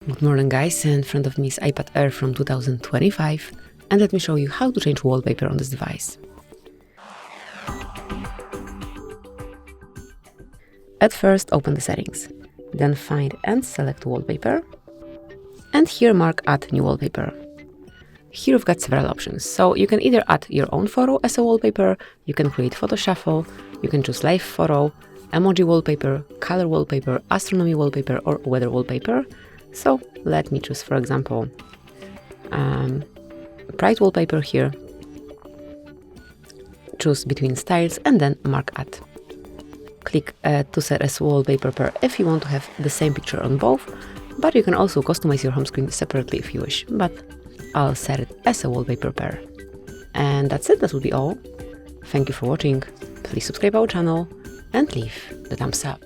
Good morning guys, in front of me is iPad Air from 2025 and let me show you how to change wallpaper on this device. At first open the settings, then find and select wallpaper and here mark add new wallpaper. Here we've got several options, so you can either add your own photo as a wallpaper, you can create photo shuffle, you can choose live photo, emoji wallpaper, color wallpaper, astronomy wallpaper or weather wallpaper. So let me choose, for example, bright wallpaper here, choose between styles and then mark add. Click to set as wallpaper pair if you want to have the same picture on both, but you can also customize your home screen separately if you wish, but I'll set it as a wallpaper pair. And that's it, that will be all. Thank you for watching, please subscribe our channel and leave the thumbs up.